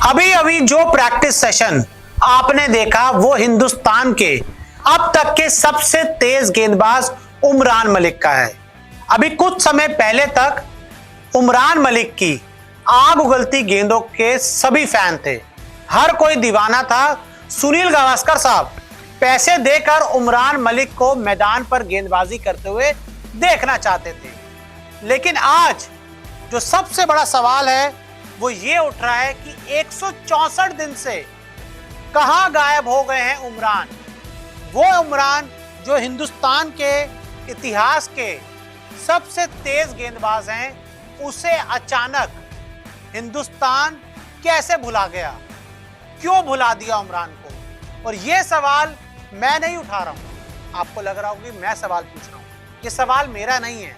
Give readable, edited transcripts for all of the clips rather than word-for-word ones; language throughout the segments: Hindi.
अभी अभी जो प्रैक्टिस सेशन आपने देखा वो हिंदुस्तान के अब तक के सबसे तेज गेंदबाज उमरान मलिक का है। अभी कुछ समय पहले तक उमरान मलिक की आग उगलती गेंदों के सभी फैन थे, हर कोई दीवाना था। सुनील गावस्कर साहब पैसे देकर उमरान मलिक को मैदान पर गेंदबाजी करते हुए देखना चाहते थे। लेकिन आज जो सबसे बड़ा सवाल है वो ये उठ रहा है कि 164 दिन से कहां गायब हो गए हैं उमरान। वो उमरान जो हिंदुस्तान के इतिहास के सबसे तेज गेंदबाज हैं, उसे अचानक हिंदुस्तान कैसे भुला गया, क्यों भुला दिया उमरान को। और ये सवाल मैं नहीं उठा रहा हूं, आपको लग रहा होगा कि मैं सवाल पूछ रहा हूं। ये सवाल मेरा नहीं है,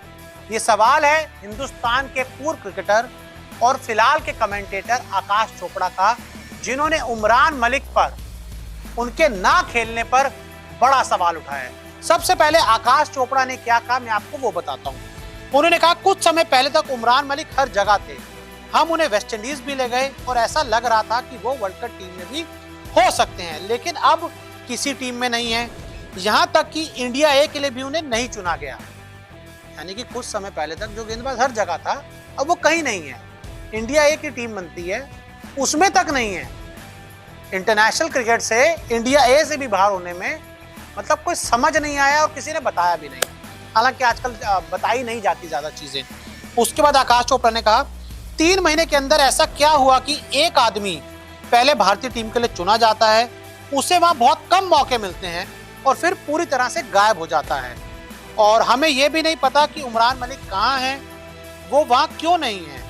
ये सवाल है हिंदुस्तान के पूर्व क्रिकेटर और फिलहाल के कमेंटेटर आकाश चोपड़ा का, जिन्होंने उमरान मलिक पर उनके ना खेलने पर बड़ा सवाल उठाया है। सबसे पहले आकाश चोपड़ा ने क्या कहा मैं आपको वो बताता हूं। उन्होंने कहा कुछ समय पहले तक उमरान मलिक हर जगह थे, हम उन्हें वेस्ट इंडीज भी ले गए और ऐसा लग रहा था कि वो वर्ल्ड कप टीम में भी हो सकते हैं, लेकिन अब किसी टीम में नहीं है। यहां तक कि इंडिया ए के लिए भी उन्हें नहीं चुना गया। यानी कि कुछ समय पहले तक जो गेंदबाज हर जगह था अब वो कहीं नहीं है। इंडिया ए की टीम बनती है उसमें तक नहीं है। इंटरनेशनल क्रिकेट से इंडिया ए से भी बाहर होने में मतलब कोई समझ नहीं आया और किसी ने बताया भी नहीं। हालांकि आजकल बताई नहीं जाती ज्यादा चीजें। उसके बाद आकाश चोपड़ा ने कहा 3 महीने के अंदर ऐसा क्या हुआ कि एक आदमी पहले भारतीय टीम के लिए चुना जाता है, उसे वहां बहुत कम मौके मिलते हैं और फिर पूरी तरह से गायब हो जाता है। और हमें यह भी नहीं पता कि उमरान मलिक कहाँ है, वो वहां क्यों नहीं है।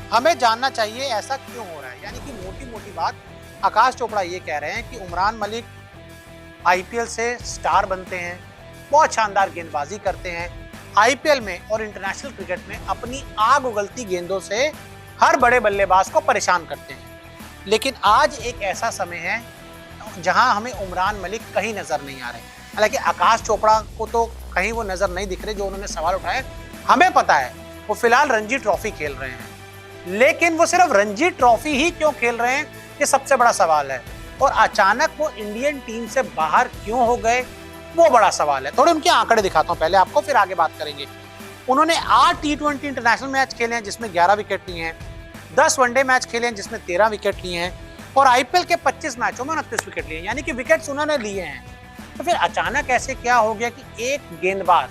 हमें जानना चाहिए ऐसा क्यों हो रहा है। यानी कि मोटी मोटी बात आकाश चोपड़ा ये कह रहे हैं कि उमरान मलिक आईपीएल से स्टार बनते हैं, बहुत शानदार गेंदबाजी करते हैं, आईपीएल में और इंटरनेशनल क्रिकेट में अपनी आग उगलती गेंदों से हर बड़े बल्लेबाज को परेशान करते हैं। लेकिन आज एक ऐसा समय है जहां हमें उमरान मलिक कहीं नजर नहीं आ रहे। हालांकि आकाश चोपड़ा को तो कहीं वो नजर नहीं दिख रहे जो उन्होंने सवाल उठाए। हमें पता है वो फिलहाल रणजी ट्रॉफी खेल रहे हैं, लेकिन वो सिर्फ रणजी ट्रॉफी ही क्यों खेल रहे हैं ये सबसे बड़ा सवाल है। और अचानक वो इंडियन टीम से बाहर क्यों हो गए वो बड़ा सवाल है। थोड़े उनके आंकड़े दिखाता हूं पहले आपको, फिर आगे बात करेंगे। उन्होंने 8 T20 इंटरनेशनल मैच खेले हैं जिसमें 11 विकेट लिए हैं, 10 वनडे मैच खेले हैं जिसमें 13 विकेट लिए हैं और आईपीएल के 25 मैचों में 29 विकेट लिए हैं। यानी कि विकेट्स उन्होंने लिए हैं। तो फिर अचानक ऐसे क्या हो गया कि एक गेंदबाज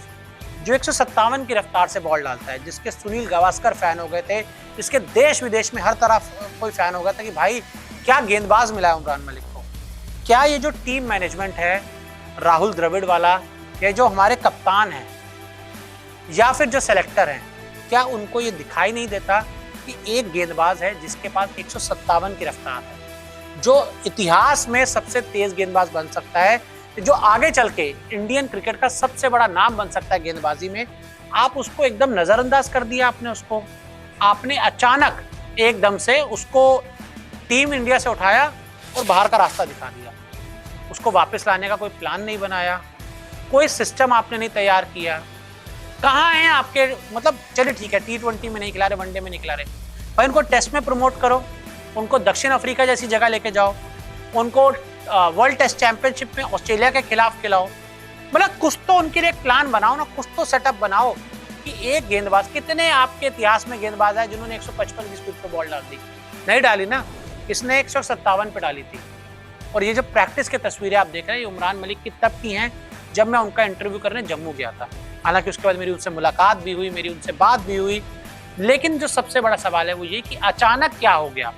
जो 157 की रफ्तार से बॉल डालता है, जिसके सुनील गावस्कर फैन हो गए थे, जिसके देश विदेश में हर तरफ कोई फैन हो गया था कि भाई क्या गेंदबाज मिला है उमरान मलिक को। क्या ये जो टीम मैनेजमेंट है राहुल द्रविड़ वाला, ये जो हमारे कप्तान हैं या फिर जो सेलेक्टर हैं, क्या उनको ये दिखाई नहीं देता कि एक गेंदबाज है जिसके पास 157 की रफ्तार है, जो इतिहास में सबसे तेज गेंदबाज बन सकता है, जो आगे चल के इंडियन क्रिकेट का सबसे बड़ा नाम बन सकता है गेंदबाजी में। आप उसको एकदम नजरअंदाज कर दिया आपने अचानक एकदम से उसको टीम इंडिया से उठाया और बाहर का रास्ता दिखा दिया। उसको वापस लाने का कोई प्लान नहीं बनाया, कोई सिस्टम आपने नहीं तैयार किया। कहाँ हैं आपके, मतलब चलिए ठीक है T20 में नहीं खिला रहे, वनडे में नहीं खिला रहे, भाई उनको टेस्ट में प्रमोट करो, उनको दक्षिण अफ्रीका जैसी जगह लेके जाओ, उनको वर्ल्ड टेस्ट चैंपियनशिप में ऑस्ट्रेलिया के खिलाफ खिलाओ। मतलब कुछ तो उनके लिए एक प्लान बनाओ ना, कुछ तो सेटअप बनाओ कि एक गेंदबाज, कितने आपके इतिहास में गेंदबाज है जिन्होंने 155 की स्पीड पर बॉल डाल दी, नहीं डाली ना, इसने 157 पे डाली थी। और ये जो प्रैक्टिस की तस्वीरें आप देख रहे हैं ये उमरान मलिक की तब की हैं जब मैं उनका इंटरव्यू करने जम्मू गया था। हालांकि उसके बाद मेरी उनसे मुलाकात भी हुई, मेरी उनसे बात भी हुई, लेकिन जो सबसे बड़ा सवाल है वो ये कि अचानक क्या हो गया,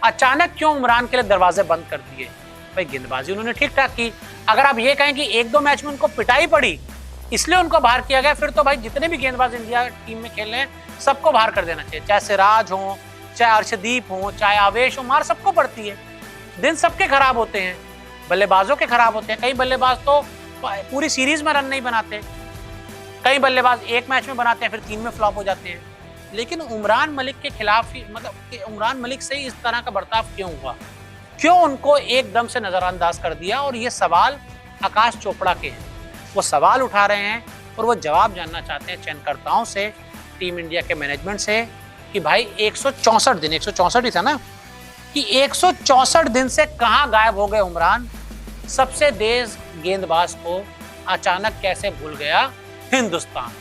अचानक क्यों उमरान के लिए दरवाजे बंद कर दिए। भाई गेंदबाजी उन्होंने ठीक ठाक की। अगर आप ये कहें कि 1-2 मैच में उनको पिटाई पड़ी इसलिए उनको बाहर किया गया, फिर तो भाई जितने भी गेंदबाज इंडिया टीम में खेल रहे हैं सबको बाहर कर देना चाहिए, चाहे सिराज हो, चाहे अर्शदीप हो, चाहे आवेश हो, मार सबको पड़ती है। दिन सबके खराब होते हैं, बल्लेबाजों के खराब होते हैं। कई बल्लेबाज तो पूरी सीरीज में रन नहीं बनाते, कई बल्लेबाज एक मैच में बनाते हैं फिर 3 में फ्लॉप हो जाते हैं। लेकिन उमरान मलिक के खिलाफ ही, मतलब उमरान मलिक से ही इस तरह का बर्ताव क्यों हुआ, क्यों उनको एकदम से नजरअंदाज कर दिया। और ये सवाल आकाश चोपड़ा के हैं, वो सवाल उठा रहे हैं और वो जवाब जानना चाहते हैं चयनकर्ताओं से, टीम इंडिया के मैनेजमेंट से कि भाई 164 दिन, 164 ही था ना, कि 164 दिन से कहां गायब हो गए उमरान। सबसे तेज गेंदबाज को अचानक कैसे भूल गया हिंदुस्तान।